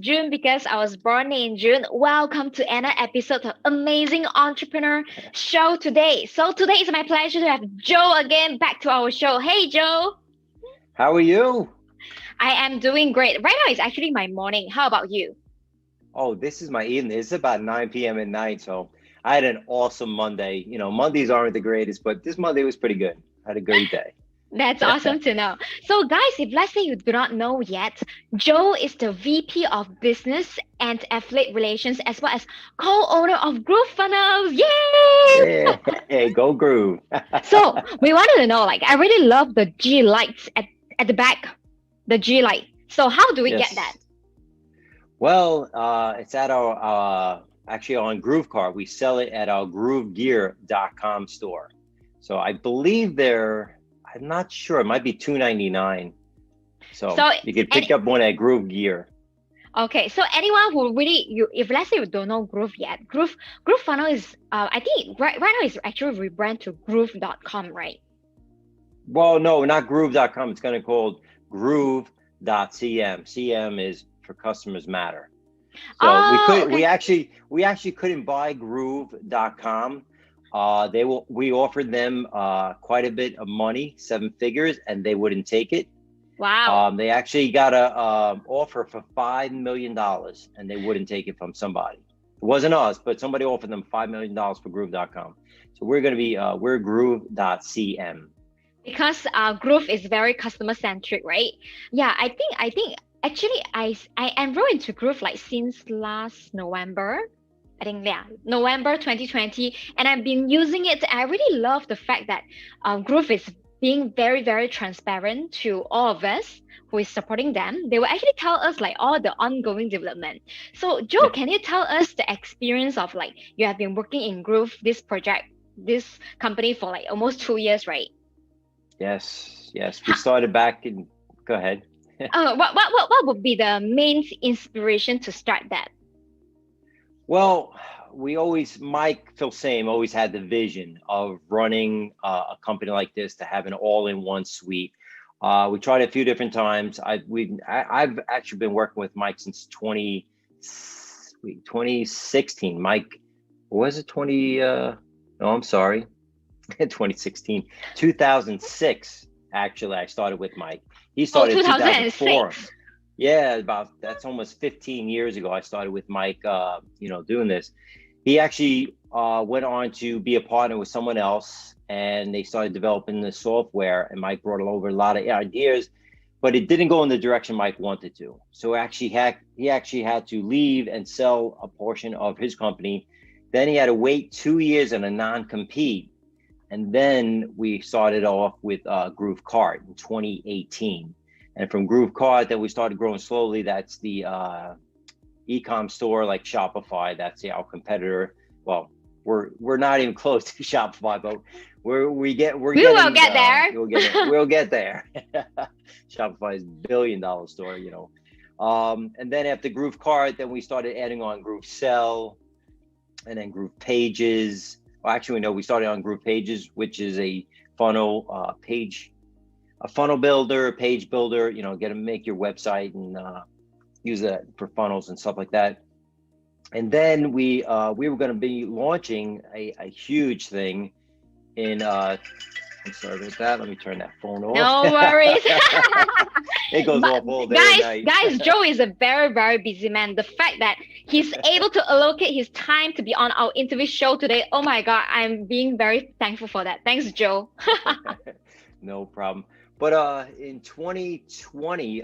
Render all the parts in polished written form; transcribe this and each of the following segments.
June because I was born in June. Welcome to another episode of Amazing Entrepreneur Show today. So today it's my pleasure to have Joe again back to our show. Hey Joe, How are you? I am doing great. Right now it's actually my morning. How about you? Oh, this is my evening. It's about 9 p.m. at night. So I had an awesome Monday. Mondays aren't the greatest, but this Monday was pretty good. I had a great day. That's awesome to know. So, guys, if let's say you do not know yet, Joe is the VP of Business and Affiliate Relations as well as co-owner of GrooveFunnels. Yay! Yeah, hey, go Groove. So, we wanted to know, like, I really love the G lights at the back, the G light. So, how do we get that? Yes. Well, it's at our actually on Groove Card. We sell it at our groovegear.com store. So I believe I'm not sure, it might be $2.99. So you could pick up one at Groove Gear. Okay, so anyone who really if let's say you don't know Groove yet, Groove Funnel is I think right now it's actually rebranded to groove.com, right? Well, no, not groove.com. It's going to called groove.cm. CM is for customers matter. So we actually couldn't buy groove.com. We offered them quite a bit of money, 7 figures, and they wouldn't take it. Wow. They actually got a offer for $5 million and they wouldn't take it from somebody. It wasn't us, but somebody offered them $5 million for groove.com. So we're going to be, we're groove.cm. Because Groove is very customer centric, right? Yeah, I think actually I enrolled into Groove like since last November. I think, yeah, November 2020, and I've been using it. I really love the fact that Groove is being very, very transparent to all of us who is supporting them. They will actually tell us like all the ongoing development. So Joe, can you tell us the experience of like you have been working in Groove, this company for like almost 2 years, right? Yes. We started back in, go ahead. What would be the main inspiration to start that? Well, Mike Filsame always had the vision of running a company like this to have an all-in-one suite. We tried it a few different times. I've actually been working with Mike since 2016. Mike, what was it? 2016, 2006. Actually, I started with Mike. He started in 2004. Yeah, that's almost 15 years ago. I started with Mike, doing this. He actually went on to be a partner with someone else, and they started developing the software. And Mike brought over a lot of ideas, but it didn't go in the direction Mike wanted to. So he actually had to leave and sell a portion of his company. Then he had to wait 2 years in a non-compete. And then we started off with Groove Cart in 2018. And from Groove Cart, then we started growing slowly. That's the e-com store like Shopify. That's our competitor. Well, we're not even close to Shopify, but we'll get there. We'll get there. Shopify is $1 billion store, And then after Groove Cart, then we started adding on Groove Sell, and then Groove Pages. Well, actually, we started on Groove Pages, which is a funnel funnel builder, page builder, make your website and use that for funnels and stuff like that. And then we were going to be launching a huge thing in I'm sorry about that. Let me turn that phone off. No worries. It goes off all day and night. Guys, Joe is a very, very busy man. The fact that he's able to allocate his time to be on our interview show today, oh my God, I'm being very thankful for that. Thanks, Joe. No problem. But in 2020,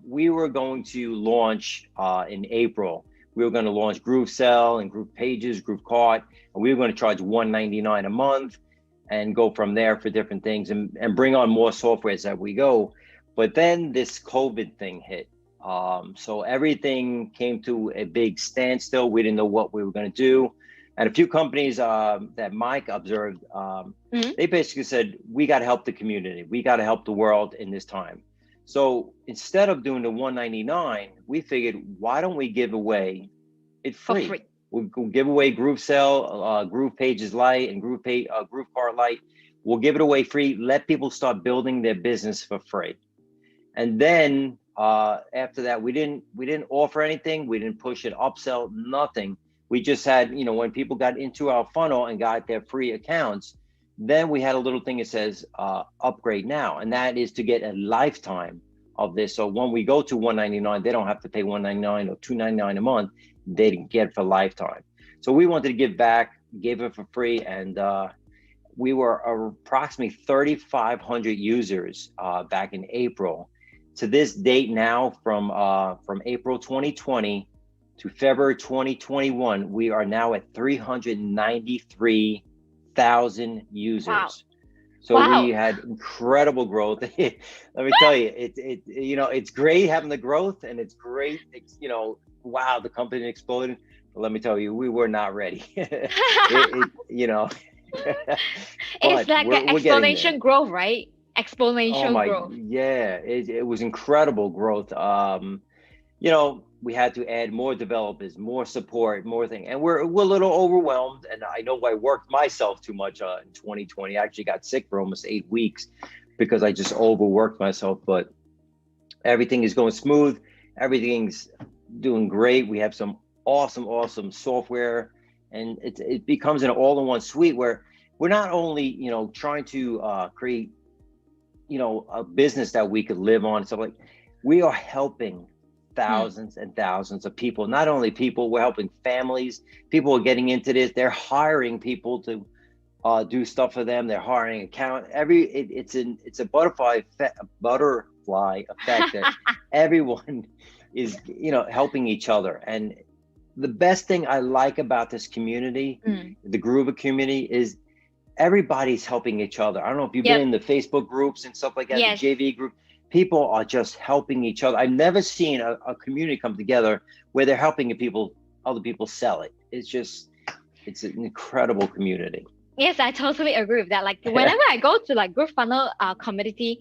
we were going to launch in April. We were going to launch Groove Sell and Groove Pages, Groove Cart, and we were going to charge $199 a month and go from there for different things and bring on more software as we go. But then this COVID thing hit. So everything came to a big standstill. We didn't know what we were going to do. And a few companies that Mike observed, they basically said, we got to help the community. We got to help the world in this time. So instead of doing the $199, we figured, why don't we give away it free? For free. We'll give away Groove Sell, Groove Pages Lite, and Groove Cart Lite. We'll give it away free. Let people start building their business for free. And then After that, we didn't offer anything. We didn't push it, upsell, nothing. We just had, when people got into our funnel and got their free accounts, then we had a little thing that says upgrade now, and that is to get a lifetime of this. So when we go to $199, they don't have to pay $199 or $299 a month. They get it for lifetime. So we wanted to give back, gave it for free, and we were approximately 3,500 users back in April. To this date now, from April 2020 to February 2021, we are now at 393,000 users. Wow. So we had incredible growth. Let me tell you, it's great having the growth, and it's great, wow, the company exploded. But let me tell you, we were not ready. It's like an exponential growth, right? Exponential growth. Yeah, it was incredible growth. We had to add more developers, more support, more things, and we're a little overwhelmed. And I know I worked myself too much in 2020. I actually got sick for almost 8 weeks because I just overworked myself. But everything is going smooth. Everything's doing great. We have some awesome software, and it becomes an all-in-one suite where we're not only trying to create a business that we could live on. So like, we are helping thousands and thousands of people. Not only people, we're helping families. People are getting into this. They're hiring people to do stuff for them. They're hiring account. It's a butterfly effect that everyone is helping each other. And the best thing I like about this community, the Groover community, is everybody's helping each other. I don't know if you've been in the Facebook groups and stuff like that, the JV group. People are just helping each other. I've never seen a community come together where they're helping other people sell it. It's an incredible community. Yes, I totally agree with that. Like whenever I go to like GrooveFunnel community,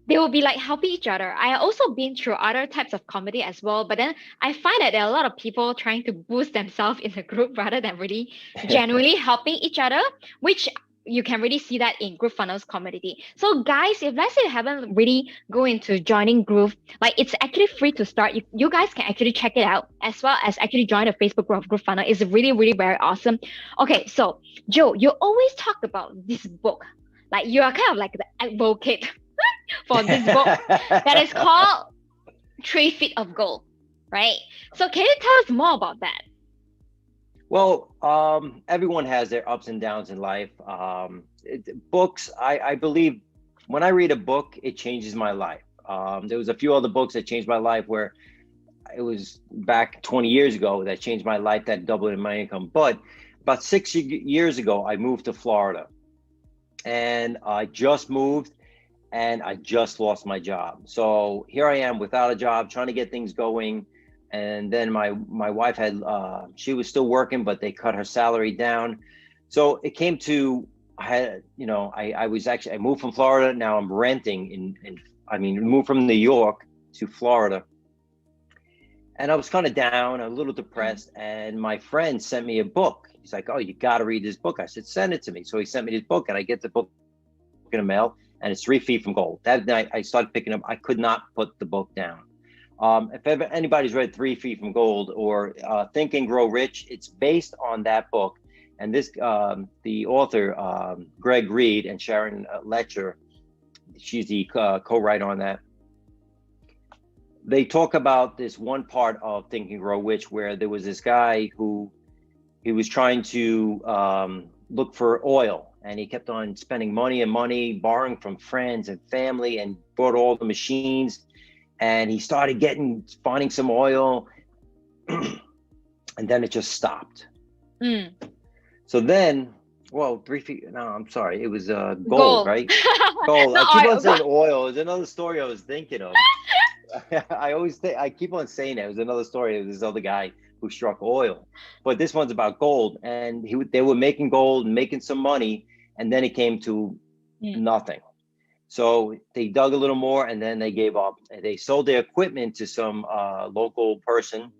they will be like helping each other. I also been through other types of community as well, but then I find that there are a lot of people trying to boost themselves in the group rather than really genuinely helping each other, which you can really see that in GrooveFunnels community. So guys, if let's say you haven't really go into joining Groove, like it's actually free to start. You guys can actually check it out, as well as actually join the Facebook group of GrooveFunnels. It's really, really very awesome. Okay, so Joe, you always talk about this book. Like you are kind of like the advocate for this book that is called 3 Feet of Gold, right? So can you tell us more about that? Well, everyone has their ups and downs in life. Books, I believe when I read a book, it changes my life. There was a few other books that changed my life where it was back 20 years ago that changed my life, that doubled in my income. But about 6 years ago, I moved to Florida, and I just moved and I just lost my job. So here I am without a job, trying to get things going. And then my wife had, she was still working, but they cut her salary down. So it came to, I moved from Florida. Now I'm renting moved from New York to Florida. And I was kind of down, a little depressed. And my friend sent me a book. He's like, "Oh, you got to read this book." I said, "Send it to me." So he sent me this book, and I get the book in the mail, and it's 3 Feet from Gold. That night I started picking up. I could not put the book down. If ever anybody's read 3 Feet from Gold or Think and Grow Rich, it's based on that book. And this, the author, Greg Reed and Sharon Letcher, she's the co-writer on that. They talk about this one part of Think and Grow Rich where there was this guy who he was trying to look for oil, and he kept on spending money, borrowing from friends and family, and bought all the machines. And he started finding some oil, and then it just stopped. So then, 3 feet, no, I'm sorry. It was gold, right? Gold. I keep on saying oil. There's another story I was thinking of. I keep on saying that. It was another story of this other guy who struck oil. But this one's about gold. And they were making gold and making some money. And then it came to nothing. So they dug a little more, and then they gave up. They sold their equipment to some local person,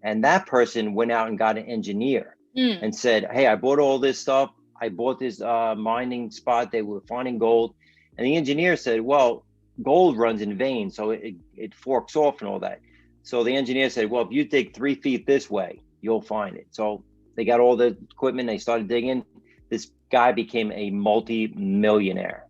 and that person went out and got an engineer and said, "Hey, I bought all this stuff. I bought this mining spot. They were finding gold." And the engineer said, "Well, gold runs in veins, so it forks off and all that. So the engineer said, well, if you dig 3 feet this way, you'll find it. So they got all the equipment, they started digging. This guy became a multi-millionaire.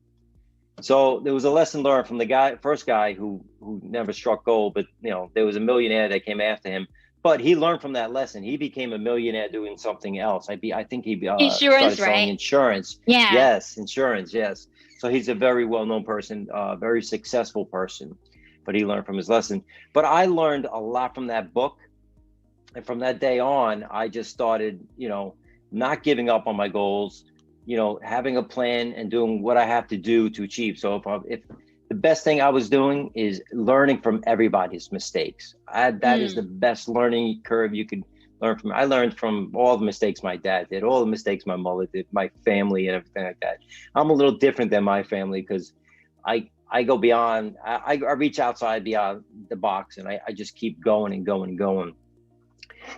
So there was a lesson learned from the first guy who never struck gold, but there was a millionaire that came after him. But he learned from that lesson. He became a millionaire doing something else. I think he insurance, started selling insurance. Yeah. Yes, insurance. Yes. So he's a very well-known person, very successful person. But he learned from his lesson. But I learned a lot from that book, and from that day on, I just started, not giving up on my goals. Having a plan and doing what I have to do to achieve. So if the best thing I was doing is learning from everybody's mistakes. That is the best learning curve you could learn from. I learned from all the mistakes my dad did, all the mistakes my mother did, my family and everything like that. I'm a little different than my family because I go beyond, I reach outside beyond the box, and I just keep going and going and going.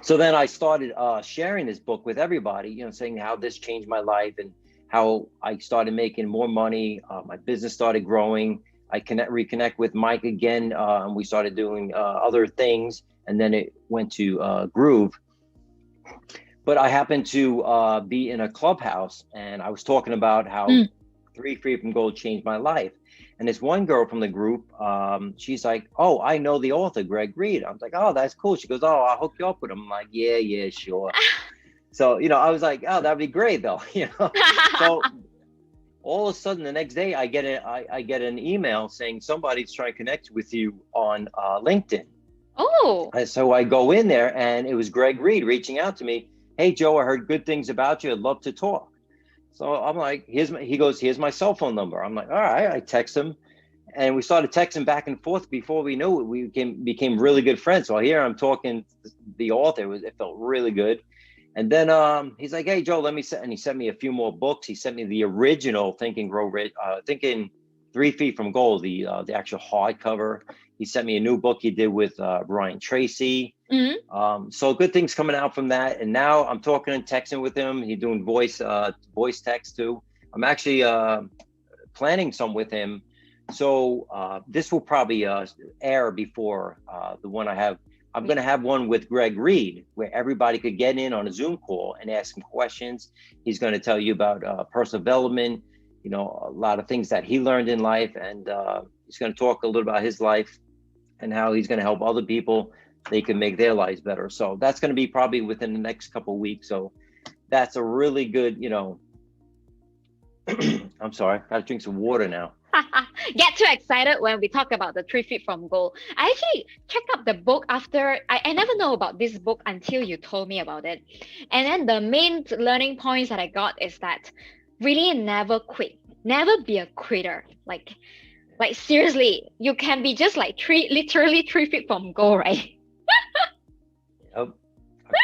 So then I started sharing this book with everybody, saying how this changed my life and how I started making more money. My business started growing. I reconnect with Mike again, and we started doing other things. And then it went to Groove. But I happened to be in a clubhouse, and I was talking about how 3 Free from Gold changed my life. And this one girl from the group, she's like, oh, I know the author, Greg Reed. I was like, oh, that's cool. She goes, oh, I'll hook you up with him. I'm like, yeah, sure. So, I was like, oh, that'd be great though, So all of a sudden the next day I get an email saying somebody's trying to connect with you on LinkedIn. Oh. And so I go in there, and it was Greg Reed reaching out to me. Hey, Joe, I heard good things about you. I'd love to talk. So I'm like, he goes, here's my cell phone number. I'm like, all right. I text him, and we started texting back and forth. Before we knew it, we became really good friends. So here I'm talking the author. It felt really good. And then he's like, hey, Joe, and he sent me a few more books. He sent me the original Think and Grow Rich, Thinking 3 Feet from Gold, the actual hardcover. He sent me a new book he did with Brian Tracy. So good things coming out from that. And now I'm talking and texting with him. He's doing voice text too. I'm actually planning some with him. So this will probably air before the one I have. I'm going to have one with Greg Reed where everybody could get in on a Zoom call and ask him questions. He's going to tell you about personal development, a lot of things that he learned in life. And he's going to talk a little about his life and how he's going to help other people. They can make their lives better. So that's going to be probably within the next couple of weeks. So that's a really good, I'm sorry, I got to drink some water now. Get too excited when we talk about the 3 Feet from Gold. I actually checked out the book after, I never know about this book until you told me about it. And then the main learning points that I got is that really never quit. Never be a quitter. Like seriously, you can be just like literally 3 feet from gold, right? A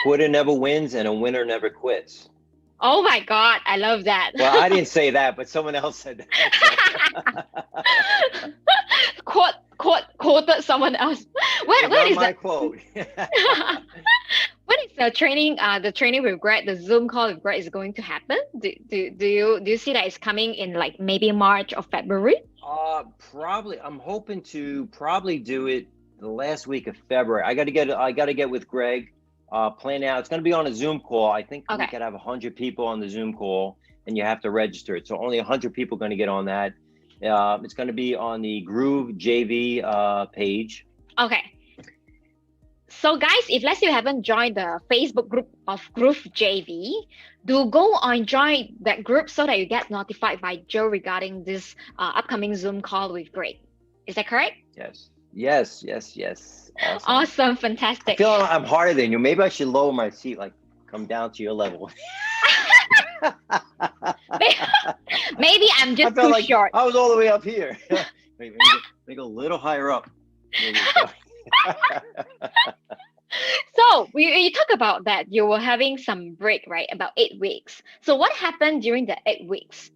quitter never wins, and a winner never quits. Oh my God, I love that. Well, I didn't say that, but someone else said that. Quoted someone else. When is my that quote? When is the training with Greg, the Zoom call with Greg is going to happen? Do you see that it's coming in like maybe March or February? Probably. I'm hoping to probably do it the last week of February. I got to get with Greg. Plan out. It's going to be on a Zoom call. I think we could have 100 people on the Zoom call, and you have to register it. So only 100 people are going to get on that. It's going to be on the Groove JV page. Okay. So guys, if let's say you haven't joined the Facebook group of Groove JV, do go on join that group so that you get notified by Joe regarding this upcoming Zoom call with Greg. Is that correct? Yes. Awesome. Fantastic. I feel I'm harder than you. Maybe I should lower my seat, like come down to your level. Maybe I'm just too short. I was all the way up here. Maybe go a little higher up. So you talk about that you were having some break, right? About 8 weeks. So what happened during the 8 weeks?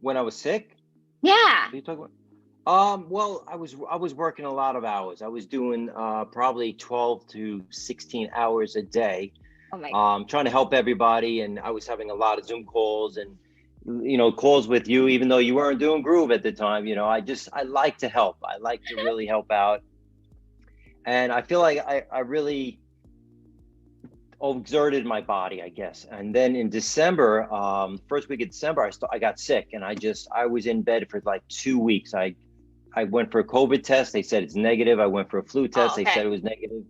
When I was sick? Yeah. What are you talking about? Well, I was working a lot of hours. I was doing probably 12 to 16 hours a day. Oh my God. Trying to help everybody, and I was having a lot of Zoom calls, and calls with you, even though you weren't doing Groove at the time. I like to help. I like to really help out. And I feel like I really exerted my body, I guess. And then in December, first week of December, I got sick, and I was in bed for like 2 weeks. I went for a COVID test. They said it's negative. I went for a flu test. Oh, okay. They said it was negative.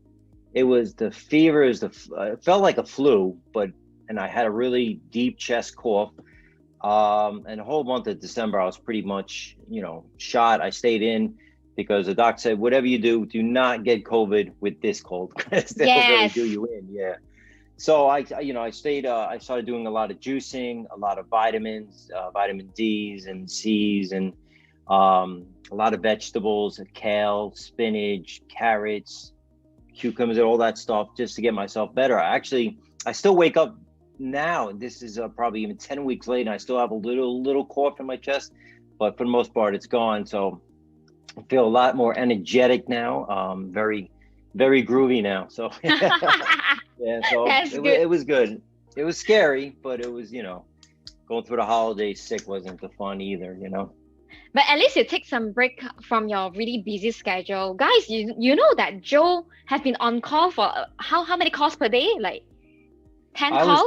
It was the fever. It felt like a flu, and I had a really deep chest cough. And the whole month of December, I was pretty much, shot. I stayed in because the doc said, whatever you do not get COVID with this cold, because they'll really do you in. Yeah. So I stayed, I started doing a lot of juicing, a lot of vitamins, vitamin D's and C's, and a lot of vegetables, kale, spinach, carrots, cucumbers, and all that stuff, just to get myself better. I still wake up now, this is probably even 10 weeks later, and I still have a little cough in my chest, but for the most part, it's gone. So I feel a lot more energetic now, very, very groovy now. So yeah, so it was good. It was scary, but it was, going through the holidays sick wasn't the fun either, But at least you take some break from your really busy schedule. Guys, you know that Joe has been on call for how many calls per day? Like 10 calls? I was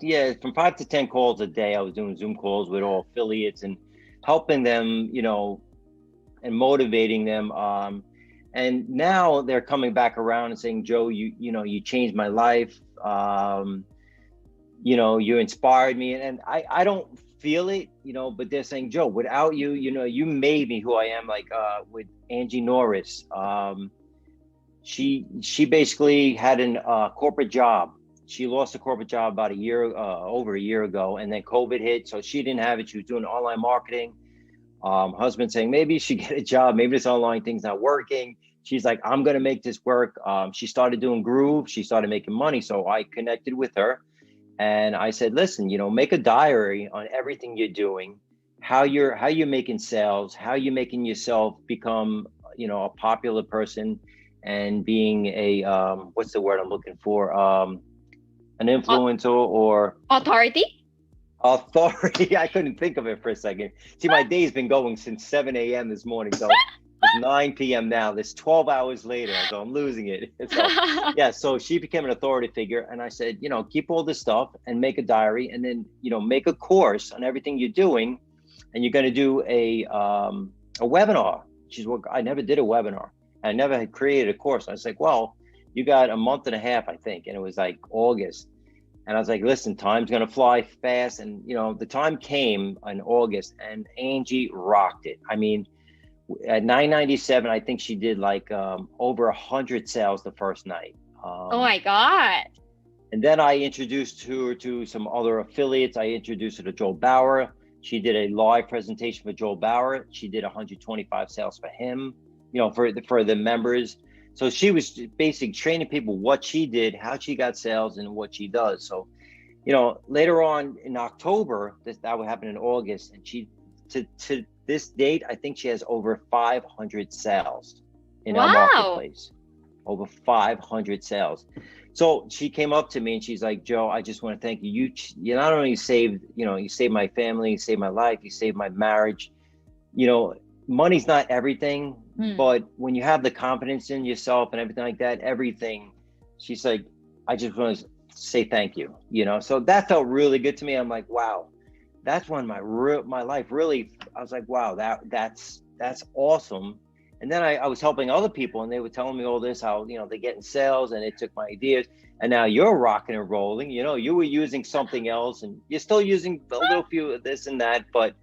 doing from 5 to 10 calls a day. I was doing Zoom calls with all affiliates and helping them, and motivating them. And now they're coming back around and saying, Joe, you changed my life. You inspired me. And I don't feel it, but they're saying, Joe, without you, you made me who I am. Like with Angie Norris, she basically had a corporate job. She lost a corporate job about over a year ago, and then COVID hit, so she didn't have it. She was doing online marketing. Husband saying, maybe you should get a job. Maybe this online thing's not working. She's like, I'm going to make this work. She started doing Groove. She started making money. So I connected with her and I said, listen, make a diary on everything you're doing, how you're making sales, how you're making yourself become, a popular person, and being a, what's the word I'm looking for? An influencer or authority. I couldn't think of it for a second. See, my day's been going since 7 a.m. this morning. So it's 9 p.m. now. This 12 hours later, so I'm losing it. So, yeah, so she became an authority figure. And I said, keep all this stuff and make a diary, and then, make a course on everything you're doing. And you're going to do a webinar. She's, well, I never did a webinar. I never had created a course. I was like, well, you got a month and a half, I think. And it was like August. And I was like, listen, time's going to fly fast. And, the time came in August, and Angie rocked it. I mean, at $9.97, I think she did like over 100 sales the first night. Oh my God. And then I introduced her to some other affiliates. I introduced her to Joel Bauer. She did a live presentation for Joel Bauer. She did 125 sales for him, for the members. So she was basically training people what she did, how she got sales, and what she does. So, later on in October, that would happen in August, and she, to this date, I think she has over 500 sales in our marketplace. Over 500 sales. So she came up to me and she's like, Joe, I just want to thank you. You not only saved, you saved my family, you saved my life, you saved my marriage. Money's not everything, but when you have the confidence in yourself and everything like that, she's like, I just want to say thank you, so that felt really good to me. I'm like, wow, that's when my life really, I was like, wow, that's awesome. And then I was helping other people, and they were telling me all this, how, they get in sales, and they took my ideas, and now you're rocking and rolling, you were using something else, and you're still using a little few of this and that, but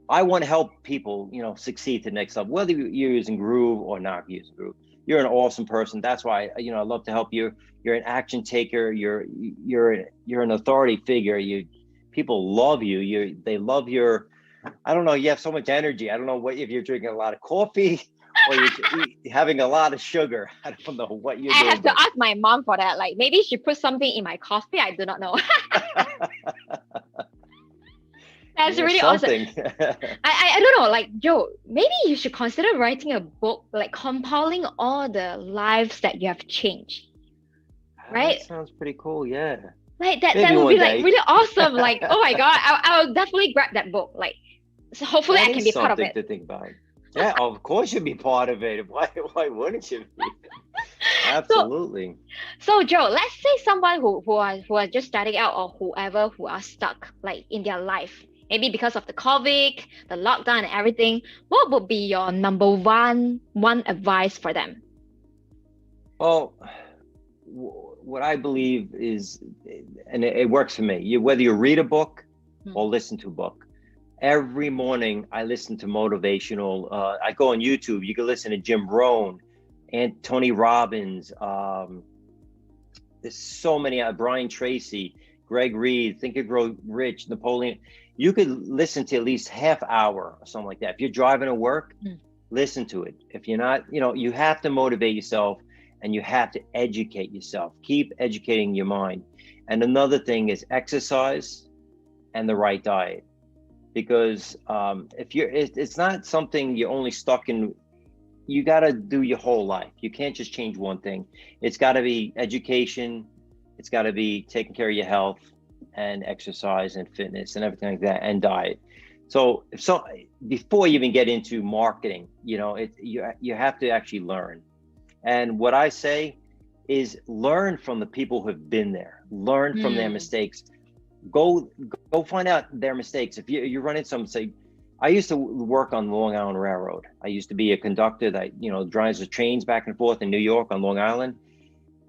I want to help people, succeed to the next level, whether you're using Groove or not using Groove. You're an awesome person. That's why, I love to help you. You're an action taker. You're an authority figure. People love you. They love your, I don't know, you have so much energy. I don't know if you're drinking a lot of coffee or you're having a lot of sugar. I don't know what you're doing. I have to ask my mom for that. Like, maybe she put something in my coffee. I do not know. That's really awesome. I don't know, like, Joe, maybe you should consider writing a book, like compiling all the lives that you have changed. Right? That sounds pretty cool, yeah. Like that Maybe would one be like day. really awesome. Like, oh my God, I'll definitely grab that book. Like, so hopefully That I can is be part of something it. to think about. Yeah, of course you'd be part of it. Why wouldn't you be? So Absolutely. so Joe, let's say someone who are just starting out or whoever who are stuck like in their life, maybe because of the COVID, the lockdown and everything, what would be your number one advice for them? Well, what I believe is, and it works for me. Whether you read a book Hmm. or listen to a book, every morning I listen to motivational. I go on YouTube. You can listen to Jim Rohn and Tony Robbins. There's so many. Brian Tracy, Greg Reed, Think and Grow Rich, Napoleon. You could listen to at least half hour or something like that. If you're driving to work, Hmm. listen to it. If you're not, you have to motivate yourself and you have to educate yourself. Keep educating your mind. And another thing is exercise and the right diet. Because if it's not something you're only stuck in. You got to do your whole life. You can't just change one thing. It's got to be education. It's got to be taking care of your health and exercise and fitness and everything like that, and diet. So before you even get into marketing, you have to actually learn. And what I say is learn from the people who have been there. Learn from their Hmm. mistakes. Go find out their mistakes. If you run into some, say, I used to work on the Long Island Railroad. I used to be a conductor that drives the trains back and forth in New York on Long Island.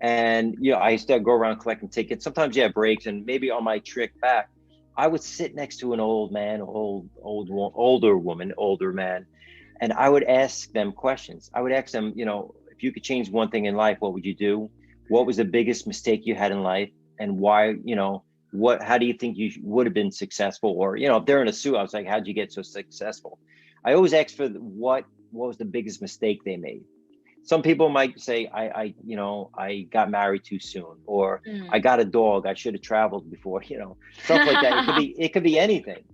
And I used to go around collecting tickets. Sometimes you have breaks, and maybe on my trip back, I would sit next to an old man, older man, and I would ask them questions. I would ask them, if you could change one thing in life, what would you do? What was the biggest mistake you had in life, and why? How do you think you would have been successful? Or if they're in a suit, I was like, how'd you get so successful? I always ask for what was the biggest mistake they made. Some people might say, I got married too soon, or Hmm. I got a dog, I should have traveled before, stuff like that. It could be anything,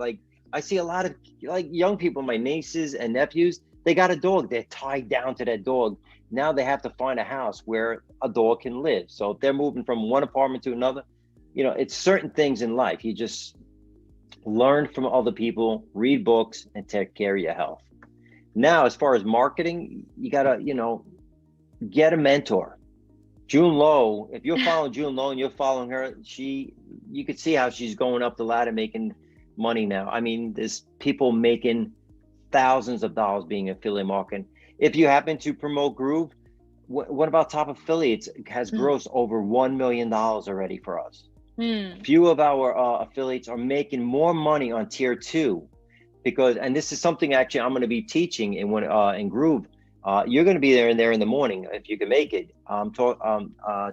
like I see a lot of like young people, my nieces and nephews, they got a dog, they're tied down to that dog. Now they have to find a house where a dog can live. So if they're moving from one apartment to another, it's certain things in life. You just learn from other people, read books, and take care of your health. Now, as far as marketing, you gotta, get a mentor. June Lowe, if you're following June Lowe and you're following her, you could see how she's going up the ladder making money now. I mean, there's people making thousands of dollars being affiliate marketing. If you happen to promote Groove, what about top affiliates? It has grossed over $1 million already for us. Few of our affiliates are making more money on tier 2 because, and this is something actually I'm going to be teaching in Groove. You're going to be there in the morning if you can make it.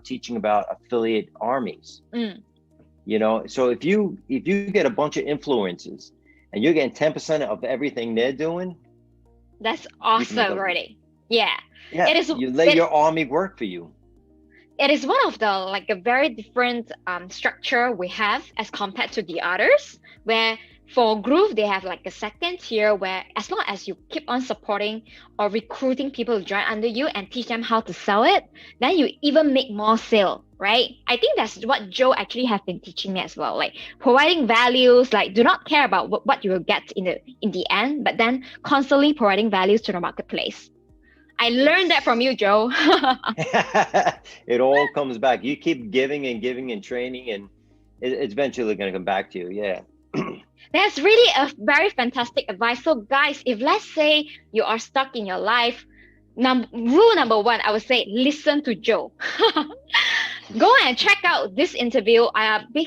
Teaching about affiliate armies. So if you get a bunch of influencers and you're getting 10% of everything they're doing, That's awesome already. Yeah. Yeah, you let your army work for you. It is one of the like a very different structure we have as compared to the others, where for Groove they have like a second tier where as long as you keep on supporting or recruiting people to join under you and teach them how to sell it, then you even make more sale, right? I think that's what Joe actually has been teaching me as well, like providing values, like do not care about what you will get in the end, but then constantly providing values to the marketplace. I learned that from you, Joe. It all comes back. You keep giving and giving and training, and it's eventually going to come back to you. Yeah. That's really a very fantastic advice. So, guys, if let's say you are stuck in your life, rule number one, I would say listen to Joe. Go and check out this interview.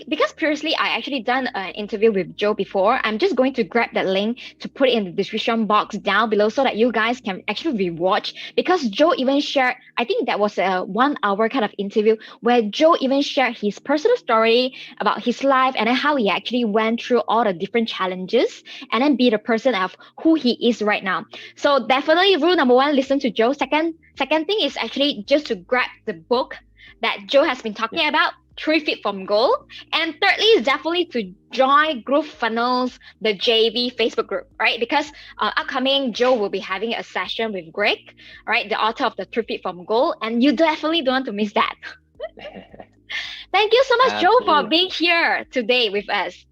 Because previously I actually done an interview with Joe before. I'm just going to grab that link to put it in the description box down below so that you guys can actually rewatch. Because Joe even shared, I think that was a 1 hour kind of interview where Joe even shared his personal story about his life and then how he actually went through all the different challenges and then be the person of who he is right now. So definitely rule number one, listen to Joe. Second thing is actually just to grab the book that Joe has been talking about, 3 Feet from Goal. And thirdly is definitely to join GrooveFunnels, the JV Facebook group, right? Because upcoming Joe will be having a session with Greg, right, the author of the 3 Feet from Goal, and you definitely don't want to miss that. Thank you so much, Joe, for Absolutely. being here today with us.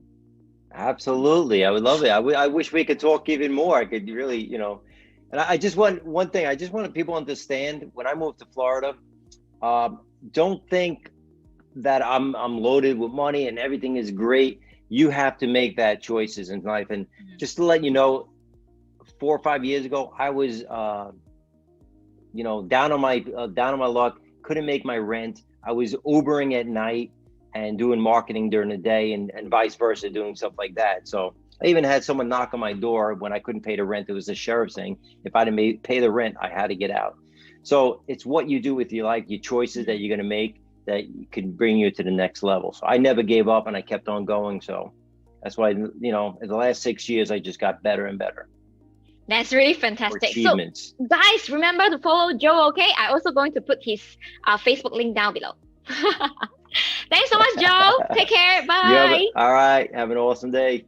Absolutely. I would love it. I wish we could talk even more. I could really, and I just want one thing. I just want people to understand when I moved to Florida, don't think that I'm loaded with money and everything is great. You have to make that choices in life. And just to let you know, 4 or 5 years ago, I was, down on my luck. Couldn't make my rent. I was Ubering at night and doing marketing during the day, and vice versa, doing stuff like that. So I even had someone knock on my door when I couldn't pay the rent. It was the sheriff saying, if I didn't pay the rent, I had to get out. So it's what you do with your life, your choices that you're going to make that can bring you to the next level. So I never gave up and I kept on going. So that's why, in the last 6 years, I just got better and better. That's really For fantastic. So, achievements. guys, remember to follow Joe, okay? I also going to put his Facebook link down below. Thanks so much, Joe. Take care. Bye. All right. Have an awesome day.